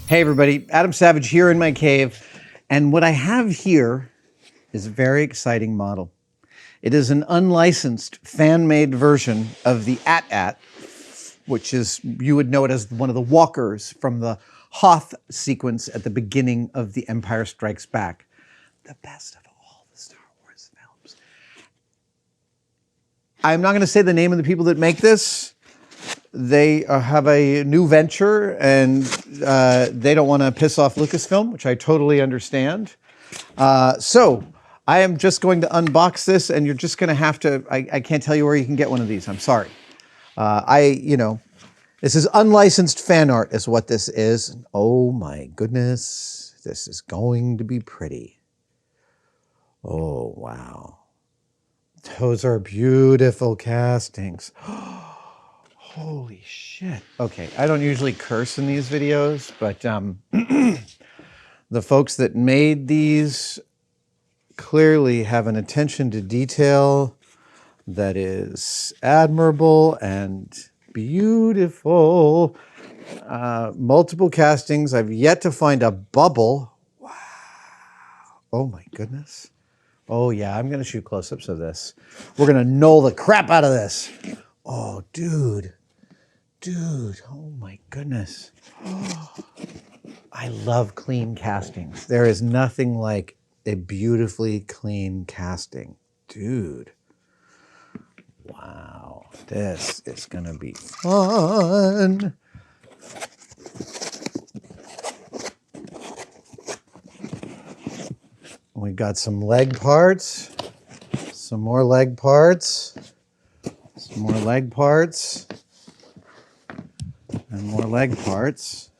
Hey everybody, Adam Savage here in my cave, and what I have here is a very exciting model. It is an unlicensed fan-made version of the AT-AT, which is, you would know it as one of the walkers from the Hoth sequence at the beginning of The Empire Strikes Back. The best of all the Star Wars films. I'm not going to say the name of the people that make this. They have a new venture, and they don't want to piss off Lucasfilm, which I totally understand. So I am just going to unbox this, and you're just going to have to, I can't tell you where you can get one of these. I'm sorry. This is unlicensed fan art is what this is. Oh my goodness, this is going to be pretty. Oh, wow. Those are beautiful castings. Holy shit. Okay, I don't usually curse in these videos, but the folks that made these clearly have an attention to detail that is admirable and beautiful. Multiple castings. I've yet to find a bubble. Wow. Oh my goodness. Oh yeah, I'm going to shoot close-ups of this. We're going to null the crap out of this. Oh, dude. Dude, oh my goodness. Oh, I love clean castings. There is nothing like a beautifully clean casting. Dude. Wow. This is going to be fun. We got some leg parts. Some more leg parts. Some more leg parts. And more leg parts.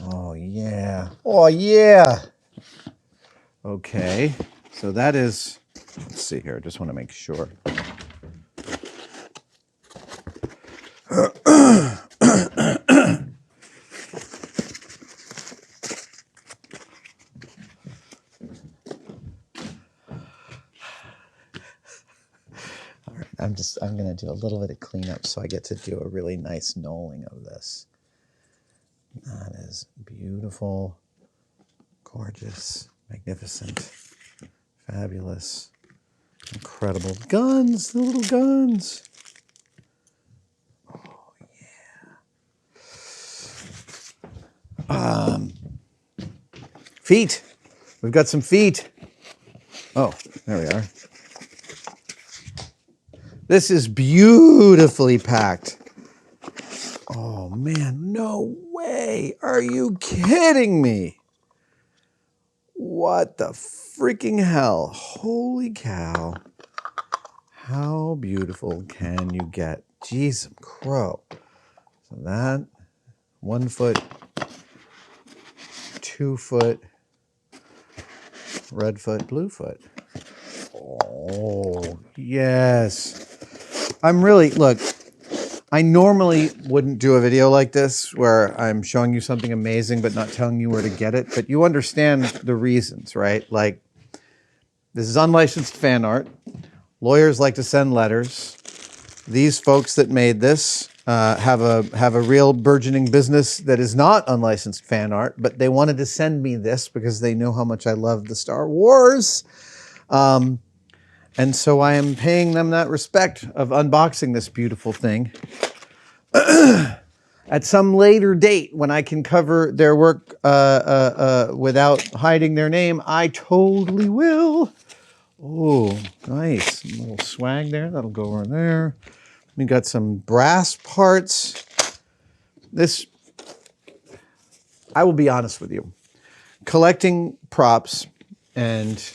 Oh, yeah. Oh, yeah. Okay. So that is, let's see here. I just want to make sure. I'm going to do a little bit of cleanup so I get to do a really nice knolling of this. That is beautiful, gorgeous, magnificent, fabulous, incredible. Guns, the little guns. Oh, yeah. Feet. We've got some feet. Oh, there we are. This is beautifully packed. Oh man, no way. Are you kidding me? What the freaking hell? Holy cow. How beautiful can you get? Jeez, crow. So that, 1 foot, 2 foot, red foot, blue foot. Oh, yes. I'm really, look, I normally wouldn't do a video like this where I'm showing you something amazing but not telling you where to get it, but you understand the reasons, right? Like, this is unlicensed fan art. Lawyers like to send letters. These folks that made this have a real burgeoning business that is not unlicensed fan art, but they wanted to send me this because they know how much I love the Star Wars. And so I am paying them that respect of unboxing this beautiful thing. At some later date, when I can cover their work without hiding their name, I totally will. Oh, nice. A little swag there. That'll go over there. We got some brass parts. This, I will be honest with you. Collecting props and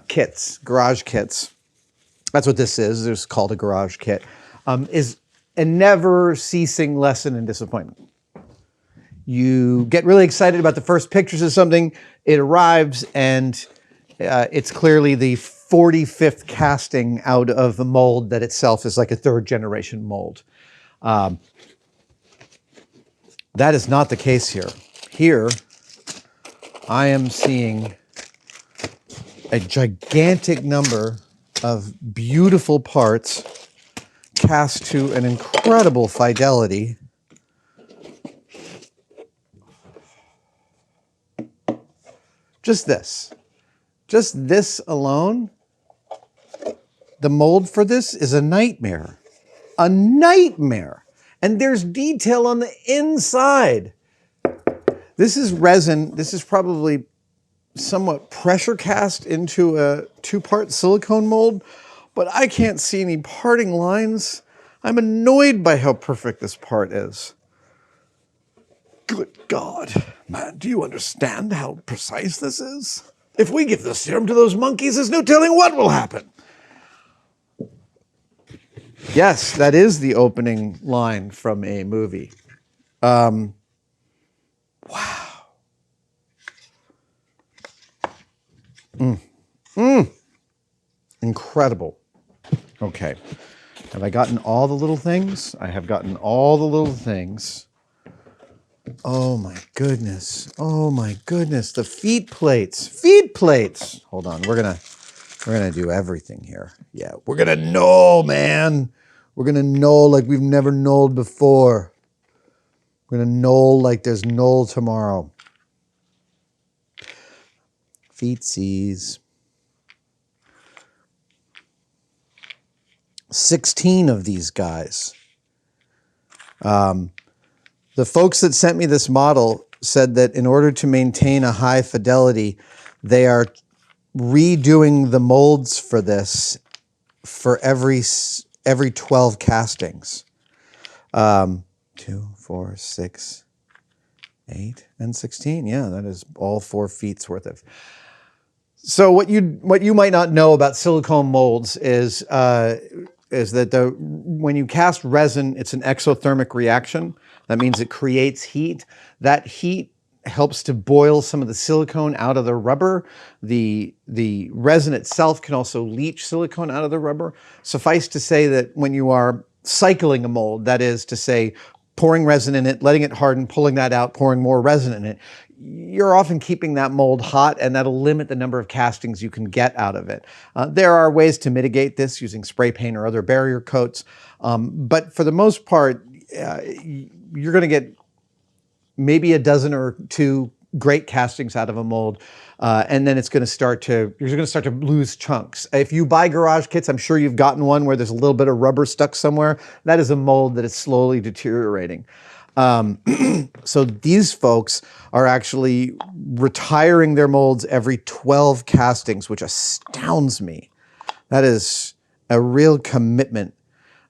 kits, garage kits, that's what this is. It's called a garage kit, is a never ceasing lesson in disappointment. You get really excited about the first pictures of something, it arrives, and it's clearly the 45th casting out of a mold that itself is like a third generation mold. That is not the case here. Here, I am seeing a gigantic number of beautiful parts cast to an incredible fidelity. Just this. Just this alone, the mold for this is a nightmare. A nightmare. And there's detail on the inside. This is resin. This is probably somewhat pressure cast into a 2-part silicone mold, but I can't see any parting lines. I'm annoyed by how perfect this part is. Good God, man, do you understand how precise this is? If we give the serum to those monkeys, there's no telling what will happen. Yes, that is the opening line from a movie. Wow. Incredible. Okay. Have I gotten all the little things? I have gotten all the little things. Oh my goodness. Oh my goodness. The feet plates. Feet plates. Hold on. We're gonna do everything here. Yeah, we're gonna null, man. We're gonna null like we've never nulled before. We're gonna null like there's null tomorrow. Feetsies. 16 of these guys. The folks that sent me this model said that in order to maintain a high fidelity, they are redoing the molds for this for every 12 castings. 2, 4, 6, 8, and 16. Yeah, that is all 4 feet's worth of. So what you might not know about silicone molds is that when you cast resin, it's an exothermic reaction. That means it creates heat. That heat helps to boil some of the silicone out of the rubber. The resin itself can also leach silicone out of the rubber. Suffice to say that when you are cycling a mold, that is to say, pouring resin in it, letting it harden, pulling that out, pouring more resin in it, you're often keeping that mold hot, and that'll limit the number of castings you can get out of it. There are ways to mitigate this using spray paint or other barrier coats, but for the most part, you're going to get maybe a dozen or 2 great castings out of a mold, and then you're going to start to lose chunks. If you buy garage kits, I'm sure you've gotten one where there's a little bit of rubber stuck somewhere. That is a mold that is slowly deteriorating. So these folks are actually retiring their molds every 12 castings, which astounds me. That is a real commitment.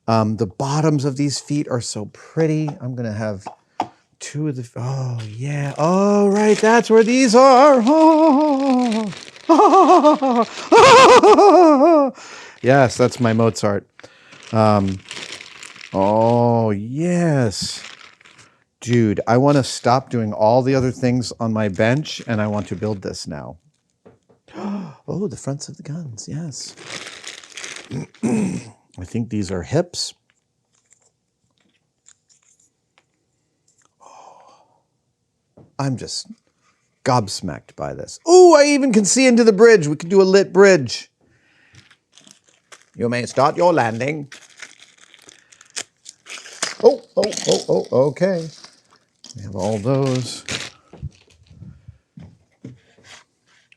The bottoms of these feet are so pretty. I'm going to have 2 of the, oh yeah, oh right, that's where these are. Yes, that's my Mozart. Oh yes. Dude, I want to stop doing all the other things on my bench, and I want to build this now. Oh, the fronts of the guns, yes. I think these are hips. Oh, I'm just gobsmacked by this. Oh, I even can see into the bridge. We could do a lit bridge. You may start your landing. Oh, okay. We have all those.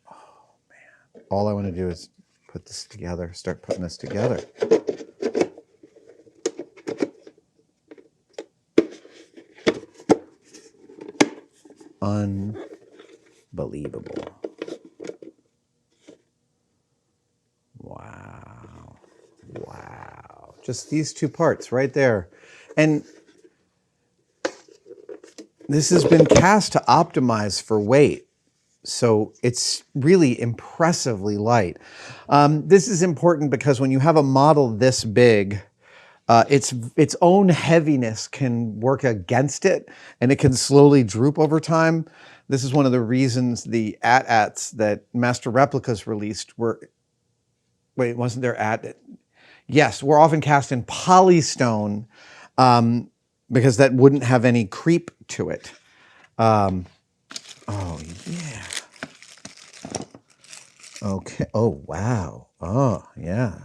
Oh, man. All I want to do is put this together, start putting this together. Unbelievable. Wow. Wow. Just these 2 parts right there. And this has been cast to optimize for weight. So it's really impressively light. This is important because when you have a model this big, its own heaviness can work against it, and it can slowly droop over time. This is one of the reasons the AT-ATs that Master Replicas released were, wait, wasn't there AT? Yes, we're often cast in polystone because that wouldn't have any creep to it. Oh, yeah. Okay. Oh, wow. Oh, yeah.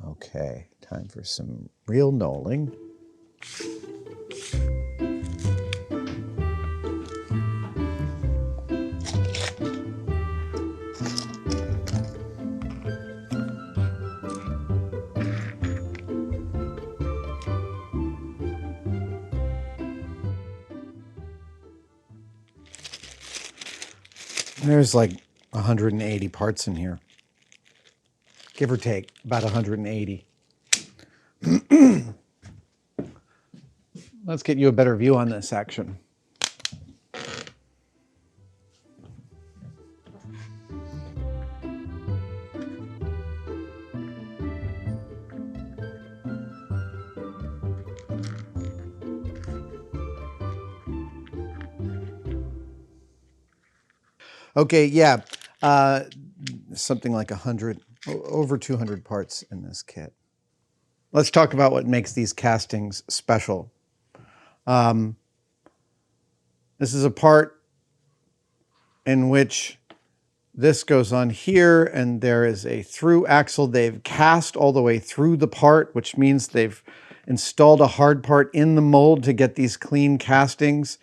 Okay. Time for some real knolling. There's like 180 parts in here. Give or take, about 180. Let's get you a better view on this action. Okay, yeah, something like 100, over 200 parts in this kit. Let's talk about what makes these castings special. This is a part in which this goes on here, and there is a through axle. They've cast all the way through the part, which means they've installed a hard part in the mold to get these clean castings.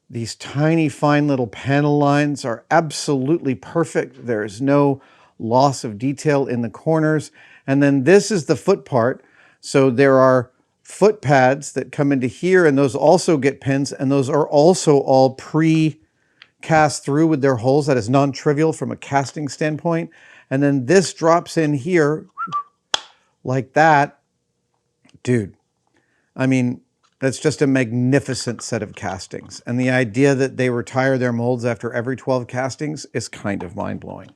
These tiny, fine little panel lines are absolutely perfect. There is no loss of detail in the corners. And then this is the foot part. So there are foot pads that come into here, and those also get pins, and those are also all pre-cast through with their holes. That is non-trivial from a casting standpoint. And then this drops in here like that. Dude, I mean, that's just a magnificent set of castings. And the idea that they retire their molds after every 12 castings is kind of mind-blowing.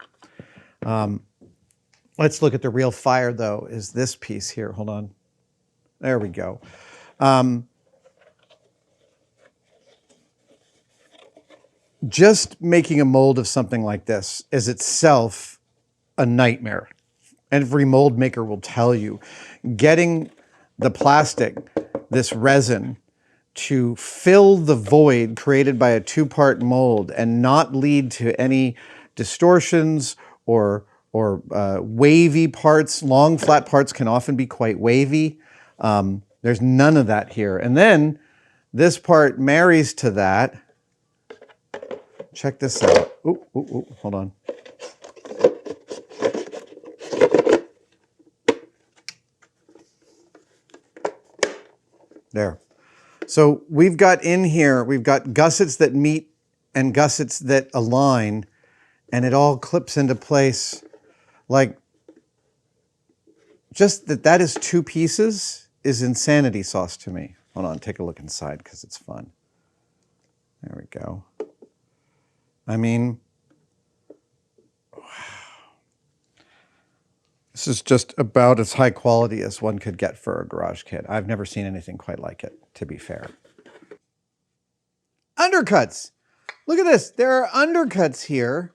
Let's look at the real fire, though, is this piece here. Hold on. There we go. Just making a mold of something like this is itself a nightmare. Every mold maker will tell you. Getting the plastic, this resin, to fill the void created by a two-part mold and not lead to any distortions or wavy parts. Long, flat parts can often be quite wavy. There's none of that here. And then this part marries to that. Check this out. Ooh, hold on. There. So we've got in here, we've got gussets that meet and gussets that align, and it all clips into place. Like, just that is two pieces is insanity sauce to me. Hold on, take a look inside because it's fun. There we go. I mean, wow. This is just about as high quality as one could get for a garage kit. I've never seen anything quite like it, to be fair. Undercuts. Look at this. There are undercuts here.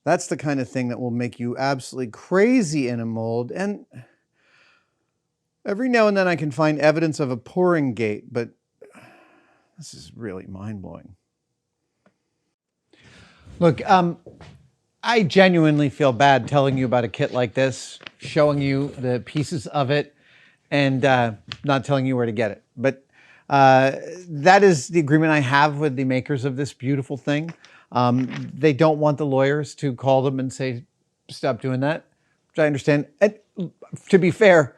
That's the kind of thing that will make you absolutely crazy in a mold. And every now and then I can find evidence of a pouring gate, but this is really mind-blowing. Look, I genuinely feel bad telling you about a kit like this, showing you the pieces of it, and not telling you where to get it. But that is the agreement I have with the makers of this beautiful thing. They don't want the lawyers to call them and say, stop doing that, which I understand. And to be fair,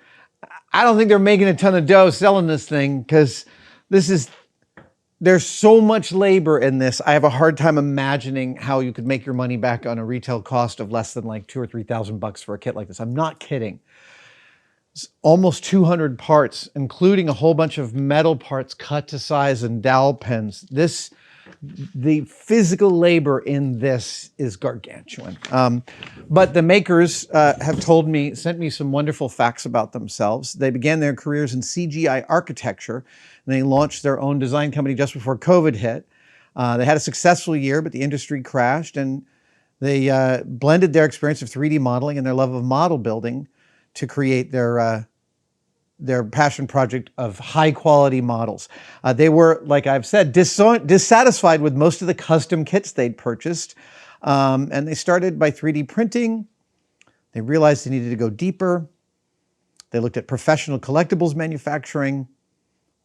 I don't think they're making a ton of dough selling this thing because there's so much labor in this. I have a hard time imagining how you could make your money back on a retail cost of less than like $2,000 or $3,000 for a kit like this. I'm not kidding. It's almost 200 parts, including a whole bunch of metal parts cut to size and dowel pens. The physical labor in this is gargantuan. But the makers have sent me some wonderful facts about themselves. They began their careers in CGI architecture, and they launched their own design company just before COVID hit. They had a successful year, but the industry crashed, and they blended their experience of 3D modeling and their love of model building to create their passion project of high quality models. They were, like I've said, dissatisfied with most of the custom kits they'd purchased. And they started by 3D printing. They realized they needed to go deeper. They looked at professional collectibles manufacturing.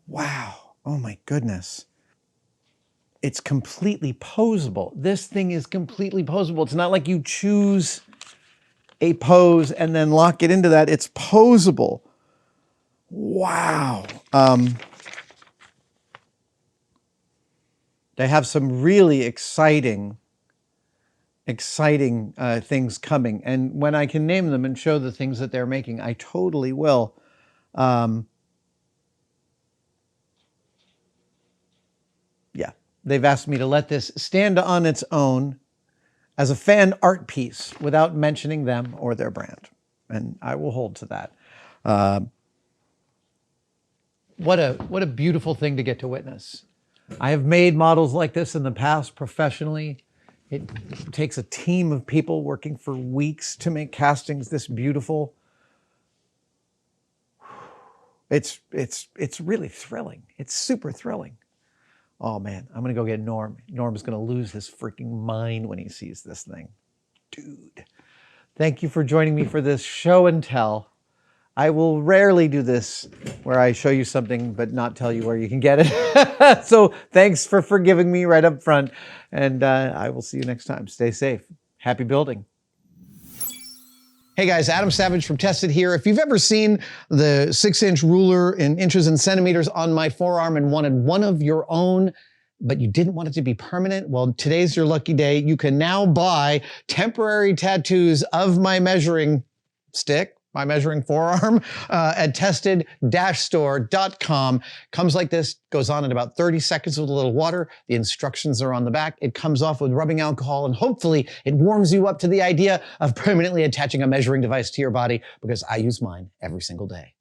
Wow, oh my goodness. It's completely posable. This thing is completely posable. It's not like you choose a pose and then lock it into that. It's posable. Wow. They have some really exciting things coming. And when I can name them and show the things that they're making, I totally will. Yeah, they've asked me to let this stand on its own as a fan art piece without mentioning them or their brand. And I will hold to that. What a beautiful thing to get to witness. I have made models like this in the past professionally. It takes a team of people working for weeks to make castings this beautiful. It's really thrilling. It's super thrilling. Oh man, I'm gonna go get Norm. Norm's gonna lose his freaking mind when he sees this thing. Dude, thank you for joining me for this show and tell. I will rarely do this where I show you something but not tell you where you can get it. So thanks for forgiving me right up front. And I will see you next time. Stay safe. Happy building. Hey guys, Adam Savage from Tested here. If you've ever seen the 6-inch ruler in inches and centimeters on my forearm and wanted one of your own, but you didn't want it to be permanent, well, today's your lucky day. You can now buy temporary tattoos of my measuring stick, my measuring forearm, at tested-store.com. Comes like this, goes on in about 30 seconds with a little water. The instructions are on the back. It comes off with rubbing alcohol, and hopefully it warms you up to the idea of permanently attaching a measuring device to your body, because I use mine every single day.